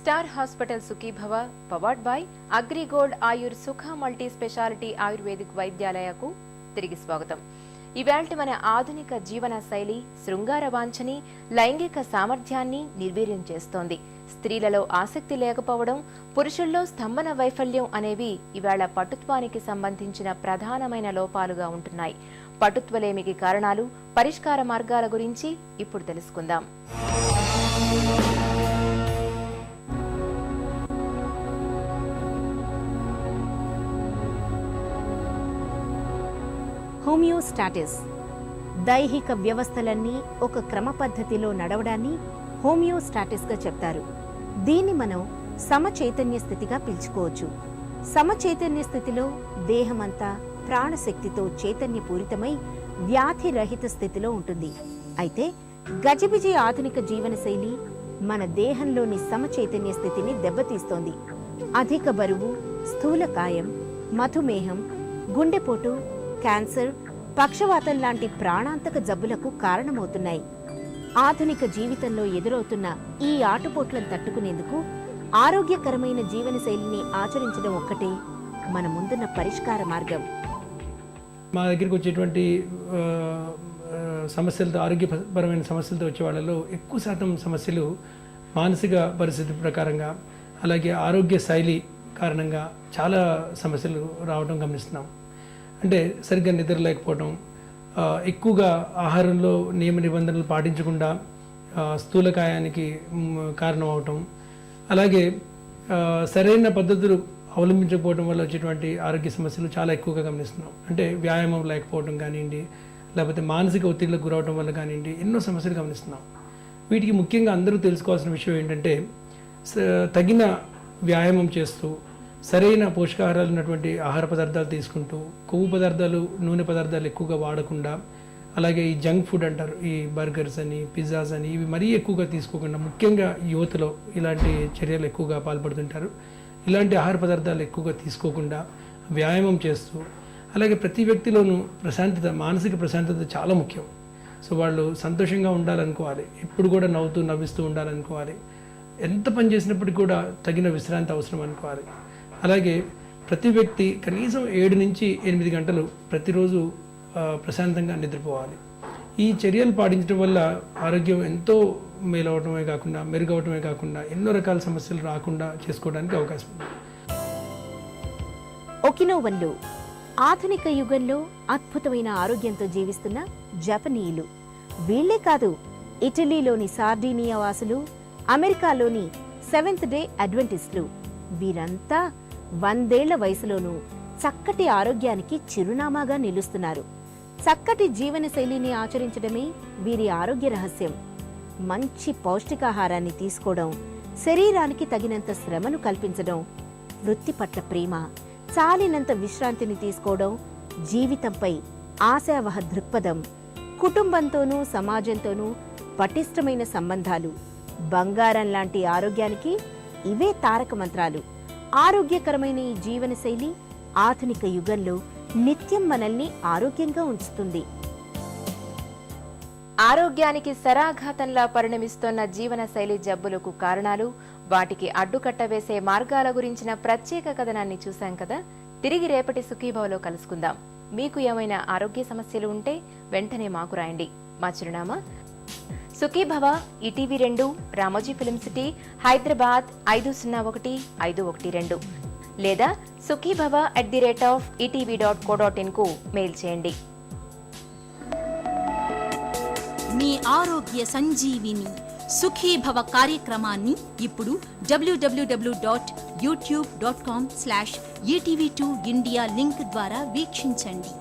Star hospital Sukhibhava powered by Agrigold Ayur Sukha multi speciality ayurvedic వైద్యాలయకు తిరిగి స్వాగతం. ఇవాల్టి మన ఆధునిక జీవన శైలి శృంగార వాంఛని, లైంగిక సామర్థ్యాన్ని నిర్వీర్యం చేస్తోంది. స్త్రీలలో ఆసక్తి లేకపోవడం, పురుషుల్లో స్తంభన వైఫల్యం అనేవి ఇవాళ పటుత్వానికి సంబంధించిన ప్రధానమైన లోపాలుగా ఉంటున్నాయి. పటుత్వలేమికి కారణాలు, పరిష్కార మార్గాల గురించి ఇప్పుడు తెలుసుకుందాం. హోమియోస్టాటిస్ దైహిక వ్యవస్థలన్నీ ఒక క్రమ పద్ధతిలో నడవడాన్ని హోమియోస్టాటిస్గా చెప్తారు. దీన్ని మనం సమచైతన్య స్థితిగా పిలుచుకోవచ్చు. సమచైతన్య స్థితిలో దేహమంతా ప్రాణశక్తితో చైతన్యపూరితమై వ్యాధి రహిత స్థితిలో ఉంటుంది. అయితే గజిబిజి ఆధునిక జీవనశైలి మన దేహంలోని సమచైతన్య స్థితిని దెబ్బతీస్తోంది. అధిక బరువు, స్థూలకాయం, మధుమేహం, గుండెపోటు, క్యాన్సర్, పక్షవాతం లాంటి ప్రాణాంతక జబ్బులకు కారణమవుతున్నాయి. ఆధునిక జీవితంలో ఎదురవుతున్న ఈ ఆటుపోట్లను తట్టుకునేందుకు ఆరోగ్యకరమైన జీవనశైలిని ఆచరించడం ఒక్కటే మన ముందున్న పరిష్కార మార్గం. మా దగ్గరికి వచ్చేటువంటి సమస్యలతో, ఆరోగ్యపరమైన సమస్యలతో వచ్చే వాళ్ళలో ఎక్కువ శాతం సమస్యలు మానసిక పరిస్థితి ప్రకారంగా, అలాగే ఆరోగ్య శైలి కారణంగా చాలా సమస్యలు రావడం గమనిస్తున్నాం. అంటే సరిగ్గా నిద్ర లేకపోవడం, ఎక్కువగా ఆహారంలో నియమ నిబంధనలు పాటించకుండా స్థూలకాయానికి కారణం అవటం, అలాగే సరైన పద్ధతులు అవలంబించకపోవడం వల్ల వచ్చేటువంటి ఆరోగ్య సమస్యలు చాలా ఎక్కువగా గమనిస్తున్నాం. అంటే వ్యాయామం లేకపోవడం కానివ్వండి, లేకపోతే మానసిక ఒత్తిడిలకు గురవడం వల్ల కానివ్వండి, ఎన్నో సమస్యలు గమనిస్తున్నాం. వీటికి ముఖ్యంగా అందరూ తెలుసుకోవాల్సిన విషయం ఏంటంటే, తగిన వ్యాయామం చేస్తూ, సరైన పోషకాహారాలు ఉన్నటువంటి ఆహార పదార్థాలు తీసుకుంటూ, కొవ్వు పదార్థాలు, నూనె పదార్థాలు ఎక్కువగా వాడకుండా, అలాగే ఈ జంక్ ఫుడ్ అంటారు, ఈ బర్గర్స్ అని, పిజ్జాస్ అని, ఇవి మరీ ఎక్కువగా తీసుకోకుండా, ముఖ్యంగా యువతలో ఇలాంటి చర్యలు ఎక్కువగా పాల్పడుతుంటారు. ఇలాంటి ఆహార పదార్థాలు ఎక్కువగా తీసుకోకుండా వ్యాయామం చేస్తూ, అలాగే ప్రతి వ్యక్తిలోనూ ప్రశాంతత, మానసిక ప్రశాంతత చాలా ముఖ్యం. సో వాళ్ళు సంతోషంగా ఉండాలనుకోవాలి, ఎప్పుడు కూడా నవ్విస్తూ ఉండాలనుకోవాలి. ఎంత పని చేసినప్పటికీ కూడా తగిన విశ్రాంతి అవసరం అనుకోవాలి. అలాగే ప్రతి వ్యక్తి కనీసం 7 నుంచి 8 గంటలు ప్రతిరోజు ప్రశాంతంగా నిద్రపోవాలి. ఈ చర్యలు పాటించడం వల్ల ఆరోగ్యం ఎంతో మేలవటమే కాకుండా, మెరుగవటమే కాకుండా, ఎన్నో రకాల సమస్యలు రాకుండా చేసుకోవడానికి అవకాశం ఉంది. ఒకినోవన్లు ఆధునిక యుగంలో అద్భుతమైన ఆరోగ్యంతో జీవిస్తున్న జపనీయులు. వీళ్లే కాదు, ఇటలీలోని సార్డీనియా వాసులు, అమెరికాలోని సెవెంత్ డే అడ్వెంటిస్టులు, వీరంతా 100 ఏళ్ల వయసులోనూ చక్కటి ఆరోగ్యానికి చిరునామాగా నిలుస్తున్నారు. చక్కటి జీవనశైలిని ఆచరించడమే వీరి ఆరోగ్య రహస్యం. మంచి పౌష్టికాహారాన్ని తీసుకోవడం, శరీరానికి తగినంత శ్రమను కల్పించడం, వృత్తి పట్ల ప్రేమ, చాలినంత విశ్రాంతిని తీసుకోవడం, జీవితంపై ఆశావహ దృక్పథం, కుటుంబంతోనూ సమాజంతోనూ పటిష్టమైన సంబంధాలు, బంగారం లాంటి ఆరోగ్యానికి ఇవే తారక మంత్రాలు. ఆరోగ్యకరమైన ఈ జీవనశైలి ఆధునిక యుగంలో నిత్యం మనల్ని ఆరోగ్యంగా ఉంచుతుంది. ఆరోగ్యానికి శరాఘాతంలా పరిణమిస్తోన్న జీవనశైలి జబ్బులకు కారణాలు, వాటికి అడ్డుకట్ట వేసే మార్గాల గురించిన ప్రత్యేక కథనాన్ని చూశాం కదా. తిరిగి రేపటి సుఖీభవలో కలుసుకుందాం. మీకు ఏమైనా ఆరోగ్య సమస్యలు ఉంటే వెంటనే మాకు రాయండి. మా చిరునామా Sukhibhava, ETV 2, Ramoji film city, Hyderabad 501512, లేదా sukhibhava@etv.co.in కు మెయిల్ చేయండి. మీ ఆరోగ్య సంజీవిని సుఖీభవ కార్యక్రమాన్ని ఇప్పుడు www.youtube.com/etv2india లింక్ ద్వారా వీక్షించండి.